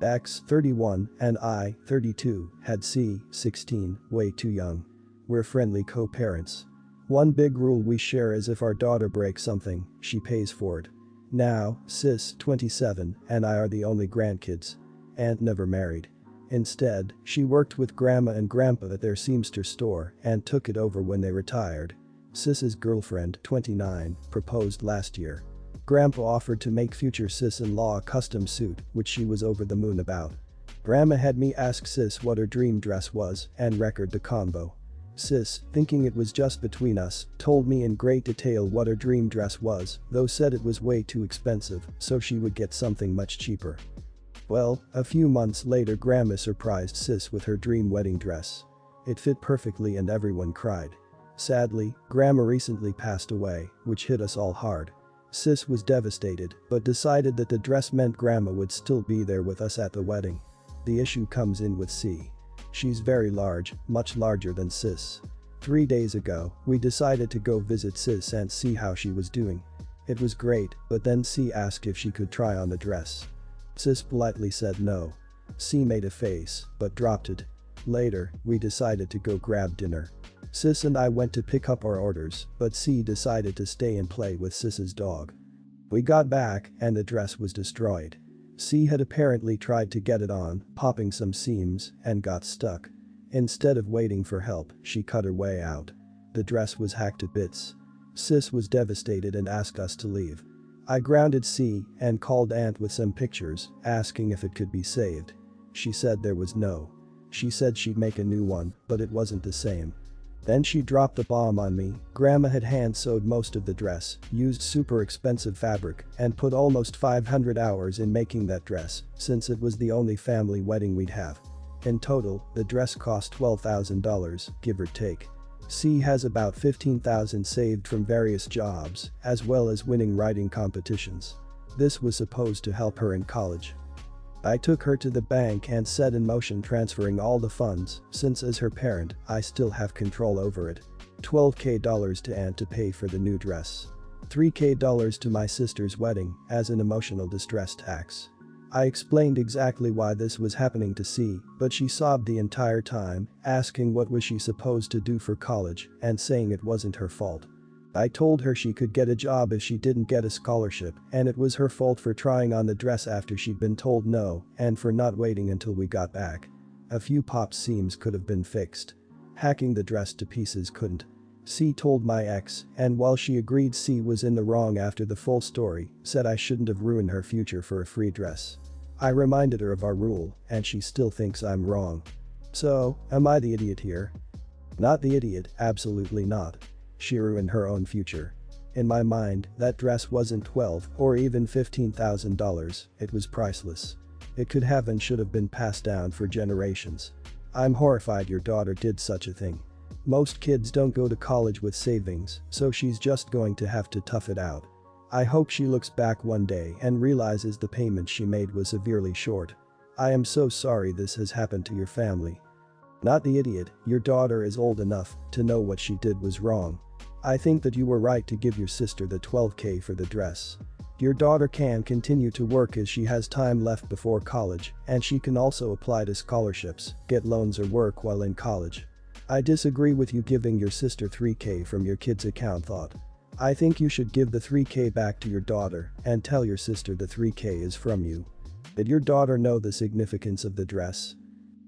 X, 31, and I, 32, had C, 16, way too young. We're friendly co-parents. One big rule we share is if our daughter breaks something, she pays for it. Now, Sis, 27, and I are the only grandkids. Aunt never married. Instead, she worked with Grandma and Grandpa at their seamstress store and took it over when they retired. Sis's girlfriend, 29, proposed last year. Grandpa offered to make future sis-in-law a custom suit, which she was over the moon about. Grandma had me ask Sis what her dream dress was and record the combo. Sis, thinking it was just between us, told me in great detail what her dream dress was, though said it was way too expensive, so she would get something much cheaper. Well, a few months later Grandma surprised Sis with her dream wedding dress. It fit perfectly and everyone cried. Sadly, Grandma recently passed away, which hit us all hard. Sis was devastated, but decided that the dress meant Grandma would still be there with us at the wedding. The issue comes in with C. She's very large, much larger than Sis. 3 days ago, we decided to go visit Sis and see how she was doing. It was great, but then C asked if she could try on the dress. Sis politely said no. C made a face, but dropped it. Later, we decided to go grab dinner. Sis and I went to pick up our orders, but C decided to stay and play with Sis's dog. We got back, and the dress was destroyed. C had apparently tried to get it on, popping some seams, and got stuck. Instead of waiting for help, she cut her way out. The dress was hacked to bits. Sis was devastated and asked us to leave. I grounded C and called Aunt with some pictures, asking if it could be saved. She said there was no. She said she'd make a new one, but it wasn't the same. Then she dropped the bomb on me. Grandma had hand-sewed most of the dress, used super expensive fabric, and put almost 500 hours in making that dress, since it was the only family wedding we'd have. In total, the dress cost $12,000, give or take. C has about $15,000 saved from various jobs, as well as winning writing competitions. This was supposed to help her in college. I took her to the bank and set in motion transferring all the funds, since as her parent, I still have control over it. $12K to Aunt to pay for the new dress. $3K to my sister's wedding, as an emotional distress tax. I explained exactly why this was happening to C, but she sobbed the entire time, asking what was she supposed to do for college, and saying it wasn't her fault. I told her she could get a job if she didn't get a scholarship, and it was her fault for trying on the dress after she'd been told no, and for not waiting until we got back. A few popped seams could have been fixed. Hacking the dress to pieces couldn't. C told my ex, and while she agreed C was in the wrong after the full story, said I shouldn't have ruined her future for a free dress. I reminded her of our rule, and she still thinks I'm wrong. So, am I the idiot here? Not the idiot, absolutely not. She ruined her own future. In my mind, that dress wasn't $12 or even $15,000, it was priceless. It could have and should have been passed down for generations. I'm horrified your daughter did such a thing. Most kids don't go to college with savings, so she's just going to have to tough it out. I hope she looks back one day and realizes the payment she made was severely short. I am so sorry this has happened to your family. Not the idiot, your daughter is old enough to know what she did was wrong. I think that you were right to give your sister the $12K for the dress. Your daughter can continue to work as she has time left before college, and she can also apply to scholarships, get loans or work while in college. I disagree with you giving your sister $3K from your kid's account thought. I think you should give the $3K back to your daughter and tell your sister the $3K is from you. Did your daughter know the significance of the dress?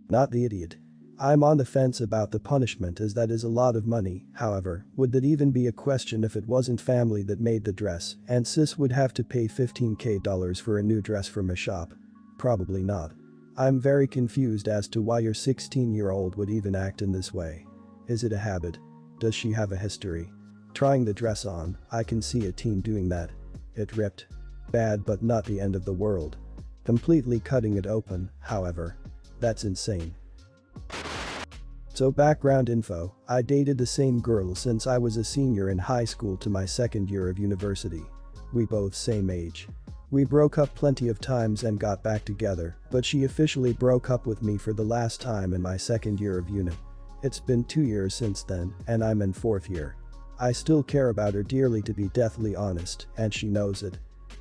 Not the idiot. I'm on the fence about the punishment as that is a lot of money, however, would that even be a question if it wasn't family that made the dress and sis would have to pay $15K for a new dress from a shop? Probably not. I'm very confused as to why your 16-year-old would even act in this way. Is it a habit? Does she have a history? Trying the dress on, I can see a teen doing that. It ripped. Bad but not the end of the world. Completely cutting it open, however. That's insane. So background info, I dated the same girl since I was a senior in high school to my second year of university. We both same age. We broke up plenty of times and got back together, but she officially broke up with me for the last time in my second year of uni. It's been 2 years since then, and I'm in 4th year. I still care about her dearly to be deathly honest, and she knows it.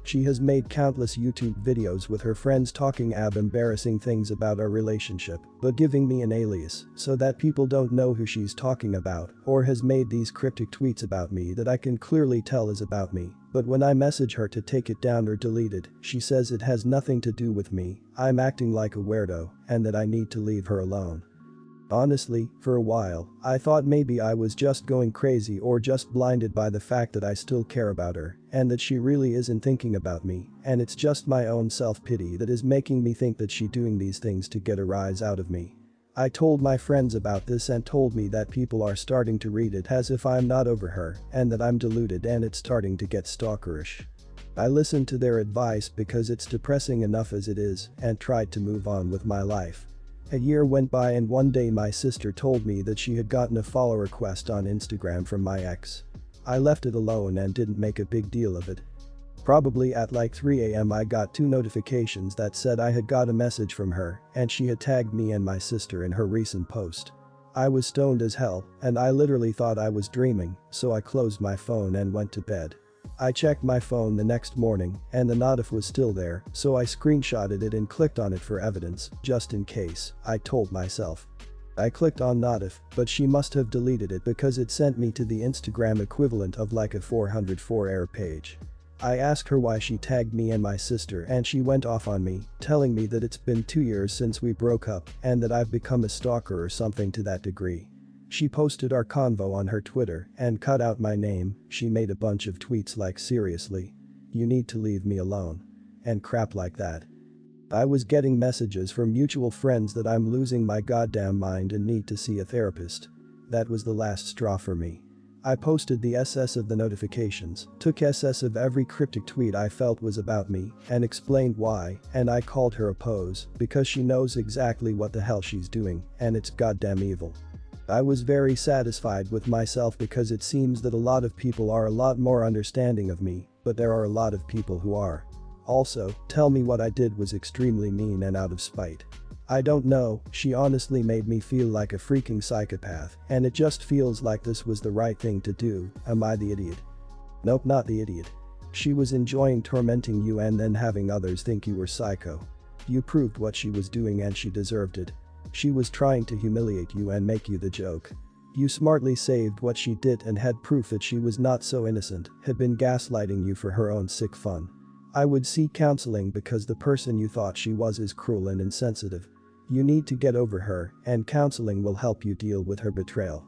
She has made countless YouTube videos with her friends talking embarrassing things about our relationship, but giving me an alias so that people don't know who she's talking about, or has made these cryptic tweets about me that I can clearly tell is about me, but when I message her to take it down or delete it, she says it has nothing to do with me, I'm acting like a weirdo, and that I need to leave her alone. Honestly, for a while, I thought maybe I was just going crazy or just blinded by the fact that I still care about her, and that she really isn't thinking about me, and it's just my own self-pity that is making me think that she's doing these things to get a rise out of me. I told my friends about this and told me that people are starting to read it as if I'm not over her, and that I'm deluded and it's starting to get stalkerish. I listened to their advice because it's depressing enough as it is, and tried to move on with my life. A year went by and one day my sister told me that she had gotten a follow request on Instagram from my ex. I left it alone and didn't make a big deal of it. Probably at like 3 AM I got 2 notifications that said I had got a message from her and she had tagged me and my sister in her recent post. I was stoned as hell and I literally thought I was dreaming, so I closed my phone and went to bed. I checked my phone the next morning and the notif was still there, so I screenshotted it and clicked on it for evidence, just in case, I told myself. I clicked on notif, but she must have deleted it because it sent me to the Instagram equivalent of like a 404 error page. I asked her why she tagged me and my sister and she went off on me, telling me that it's been 2 years since we broke up and that I've become a stalker or something to that degree. She posted our convo on her Twitter and cut out my name. She made a bunch of tweets like seriously, you need to leave me alone, and crap like that. I was getting messages from mutual friends that I'm losing my goddamn mind and need to see a therapist. That was the last straw for me. I posted the SS of the notifications, took SS of every cryptic tweet I felt was about me, and explained why, and I called her a pose because she knows exactly what the hell she's doing, and it's goddamn evil. I was very satisfied with myself because it seems that a lot of people are a lot more understanding of me, but there are a lot of people who are. Also, tell me what I did was extremely mean and out of spite. I don't know, she honestly made me feel like a freaking psychopath, and it just feels like this was the right thing to do. Am I the idiot? Nope, not the idiot. She was enjoying tormenting you and then having others think you were psycho. You proved what she was doing and she deserved it. She was trying to humiliate you and make you the joke. You smartly saved what she did and had proof that she was not so innocent, had been gaslighting you for her own sick fun. I would seek counseling because the person you thought she was is cruel and insensitive. You need to get over her, and counseling will help you deal with her betrayal.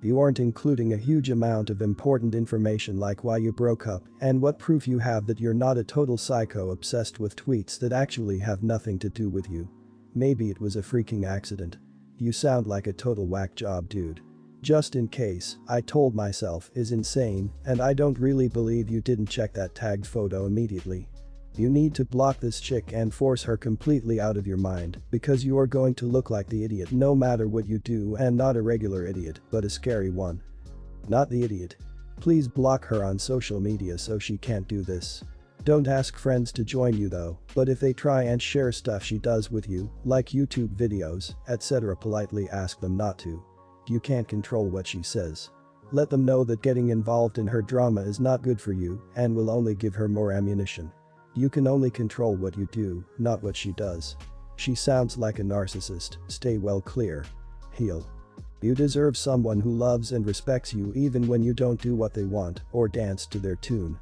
You aren't including a huge amount of important information like why you broke up and what proof you have that you're not a total psycho obsessed with tweets that actually have nothing to do with you. Maybe it was a freaking accident. You sound like a total whack job, dude. Just in case, I told myself is insane, and I don't really believe you didn't check that tagged photo immediately. You need to block this chick and force her completely out of your mind because you are going to look like the idiot no matter what you do, and not a regular idiot but a scary one. Not the idiot. Please block her on social media so she can't do this. Don't ask friends to join you though, but if they try and share stuff she does with you, like YouTube videos, etc., politely ask them not to. You can't control what she says. Let them know that getting involved in her drama is not good for you and will only give her more ammunition. You can only control what you do, not what she does. She sounds like a narcissist, stay well clear. Heal. You deserve someone who loves and respects you even when you don't do what they want or dance to their tune.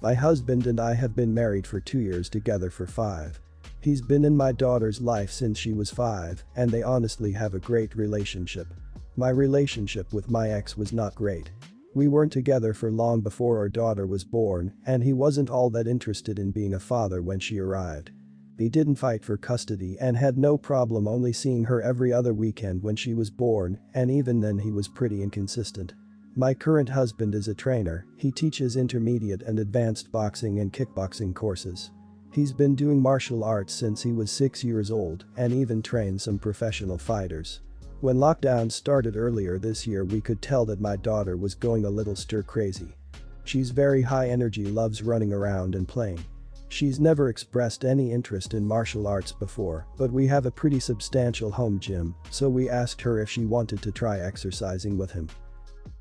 My husband and I have been married for 2 years, together for 5. He's been in my daughter's life since she was 5, and they honestly have a great relationship. My relationship with my ex was not great. We weren't together for long before our daughter was born, and he wasn't all that interested in being a father when she arrived. He didn't fight for custody and had no problem only seeing her every other weekend when she was born, and even then he was pretty inconsistent. My current husband is a trainer. He teaches intermediate and advanced boxing and kickboxing courses. He's been doing martial arts since he was 6 years old and even trained some professional fighters. When lockdown started earlier this year, we could tell that my daughter was going a little stir crazy. She's very high energy, loves running around and playing. She's never expressed any interest in martial arts before, but we have a pretty substantial home gym, so we asked her if she wanted to try exercising with him.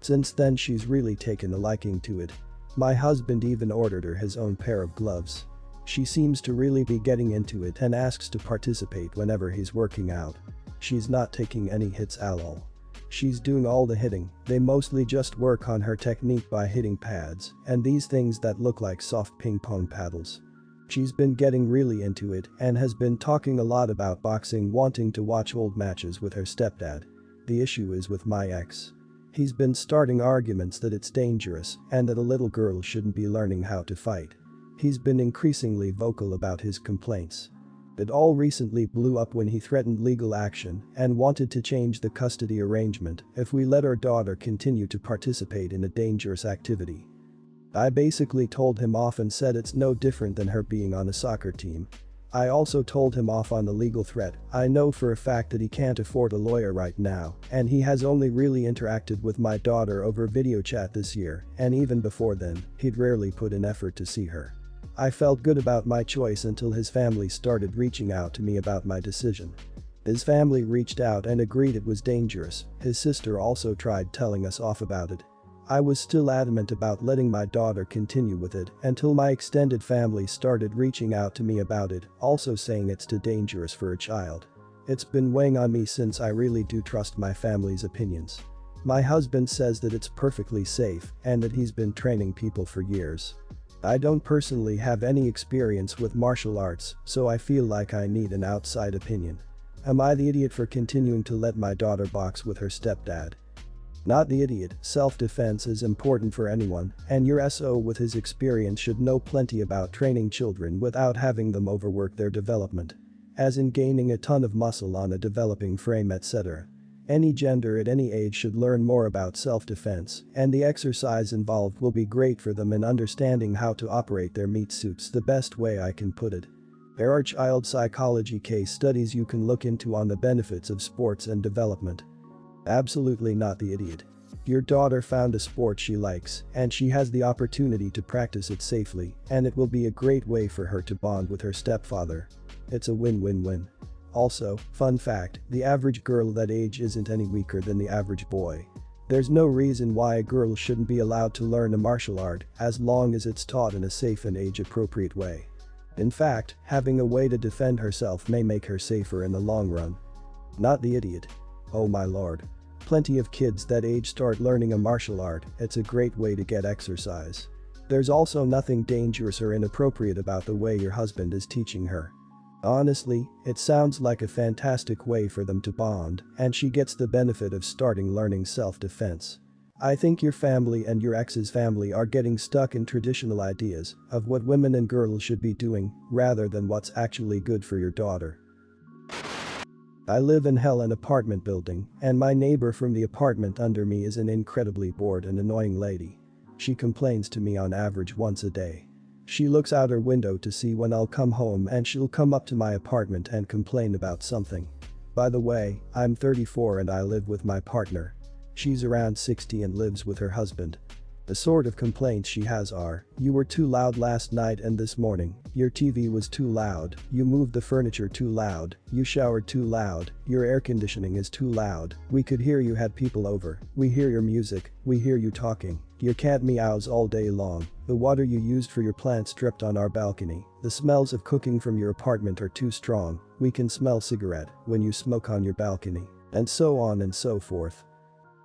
Since then she's really taken a liking to it. My husband even ordered her his own pair of gloves. She seems to really be getting into it and asks to participate whenever he's working out. She's not taking any hits at all. She's doing all the hitting, they mostly just work on her technique by hitting pads and these things that look like soft ping pong paddles. She's been getting really into it and has been talking a lot about boxing, wanting to watch old matches with her stepdad. The issue is with my ex. He's been starting arguments that it's dangerous and that a little girl shouldn't be learning how to fight. He's been increasingly vocal about his complaints. It all recently blew up when he threatened legal action and wanted to change the custody arrangement if we let our daughter continue to participate in a dangerous activity. I basically told him off and said it's no different than her being on a soccer team. I also told him off on the legal threat. I know for a fact that he can't afford a lawyer right now, and he has only really interacted with my daughter over video chat this year, and even before then, he'd rarely put in effort to see her. I felt good about my choice until his family started reaching out to me about my decision. His family reached out and agreed it was dangerous. His sister also tried telling us off about it. I was still adamant about letting my daughter continue with it until my extended family started reaching out to me about it, also saying it's too dangerous for a child. It's been weighing on me since I really do trust my family's opinions. My husband says that it's perfectly safe and that he's been training people for years. I don't personally have any experience with martial arts, so I feel like I need an outside opinion. Am I the idiot for continuing to let my daughter box with her stepdad? Not the idiot. Self-defense is important for anyone, and your SO with his experience should know plenty about training children without having them overwork their development. As in gaining a ton of muscle on a developing frame, etc. Any gender at any age should learn more about self-defense, and the exercise involved will be great for them in understanding how to operate their meat suits, the best way I can put it. There are child psychology case studies you can look into on the benefits of sports and development. Absolutely not the idiot. Your daughter found a sport she likes, and she has the opportunity to practice it safely, and it will be a great way for her to bond with her stepfather. It's a win-win-win. Also, fun fact, the average girl that age isn't any weaker than the average boy. There's no reason why a girl shouldn't be allowed to learn a martial art as long as it's taught in a safe and age-appropriate way. In fact, having a way to defend herself may make her safer in the long run. Not the idiot. Oh my lord. Plenty of kids that age start learning a martial art, it's a great way to get exercise. There's also nothing dangerous or inappropriate about the way your husband is teaching her. Honestly, it sounds like a fantastic way for them to bond, and she gets the benefit of starting learning self-defense. I think your family and your ex's family are getting stuck in traditional ideas of what women and girls should be doing rather than what's actually good for your daughter. I live in an apartment building, and my neighbor from the apartment under me is an incredibly bored and annoying lady. She complains to me on average once a day. She looks out her window to see when I'll come home, and she'll come up to my apartment and complain about something. By the way, I'm 34 and I live with my partner. She's around 60 and lives with her husband. The sort of complaints she has are, you were too loud last night and this morning, your TV was too loud, you moved the furniture too loud, you showered too loud, your air conditioning is too loud, we could hear you had people over, we hear your music, we hear you talking, your cat meows all day long, the water you used for your plants dripped on our balcony, the smells of cooking from your apartment are too strong, we can smell cigarette when you smoke on your balcony, and so on and so forth.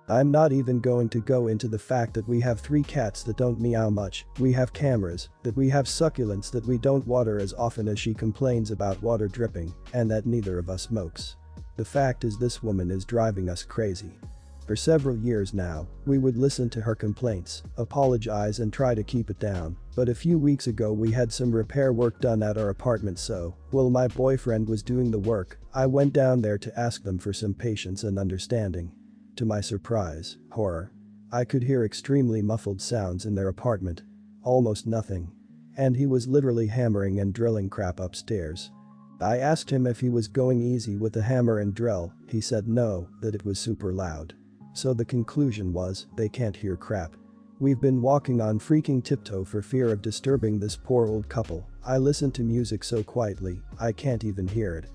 I'm not even going to go into the fact that we have 3 cats that don't meow much, we have cameras, that we have succulents that we don't water as often as she complains about water dripping, and that neither of us smokes. The fact is this woman is driving us crazy. For several years now, we would listen to her complaints, apologize and try to keep it down, but a few weeks ago we had some repair work done at our apartment, so, while my boyfriend was doing the work, I went down there to ask them for some patience and understanding. To my surprise, horror, I could hear extremely muffled sounds in their apartment. Almost nothing. And he was literally hammering and drilling crap upstairs. I asked him if he was going easy with the hammer and drill, he said no, that it was super loud. So the conclusion was, they can't hear crap. We've been walking on freaking tiptoe for fear of disturbing this poor old couple. I listen to music so quietly, I can't even hear it.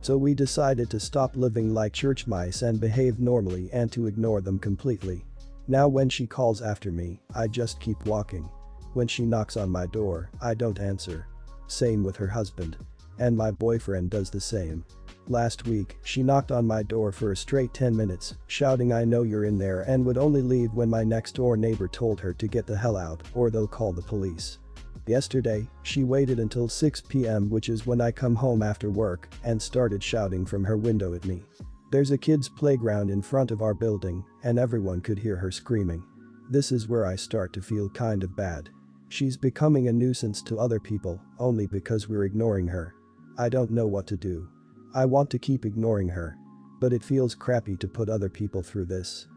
So we decided to stop living like church mice and behave normally and to ignore them completely. Now when she calls after me, I just keep walking. When she knocks on my door, I don't answer. Same with her husband. And my boyfriend does the same. Last week, she knocked on my door for a straight 10 minutes, shouting I know you're in there, and would only leave when my next door neighbor told her to get the hell out or they'll call the police. Yesterday, she waited until 6 p.m., which is when I come home after work, and started shouting from her window at me. There's a kids' playground in front of our building, and everyone could hear her screaming. This is where I start to feel kind of bad. She's becoming a nuisance to other people only because we're ignoring her. I don't know what to do. I want to keep ignoring her. But it feels crappy to put other people through this.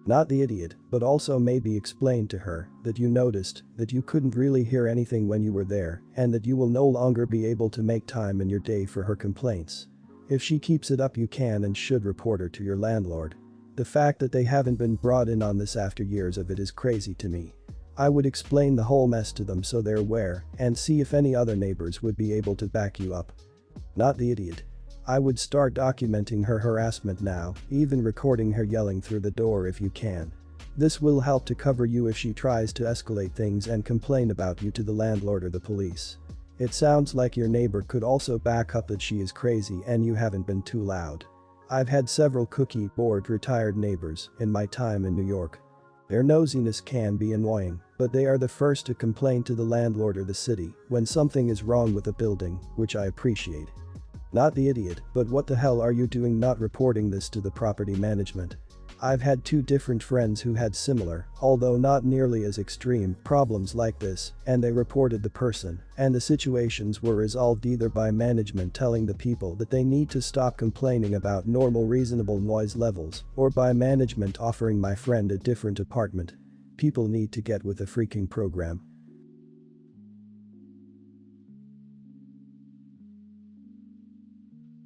Not the idiot, but also maybe explain to her that you noticed that you couldn't really hear anything when you were there and that you will no longer be able to make time in your day for her complaints. If she keeps it up, you can and should report her to your landlord. The fact that they haven't been brought in on this after years of it is crazy to me. I would explain the whole mess to them so they're aware and see if any other neighbors would be able to back you up. Not the idiot. I would start documenting her harassment now, even recording her yelling through the door if you can. This will help to cover you if she tries to escalate things and complain about you to the landlord or the police. It sounds like your neighbor could also back up that she is crazy and you haven't been too loud. I've had several cookie board retired neighbors in my time in New York. Their nosiness can be annoying, but they are the first to complain to the landlord or the city when something is wrong with a building, which I appreciate. Not the idiot, but what the hell are you doing not reporting this to the property management? I've had two different friends who had similar, although not nearly as extreme, problems like this, and they reported the person, and the situations were resolved either by management telling the people that they need to stop complaining about normal reasonable noise levels, or by management offering my friend a different apartment. People need to get with the freaking program.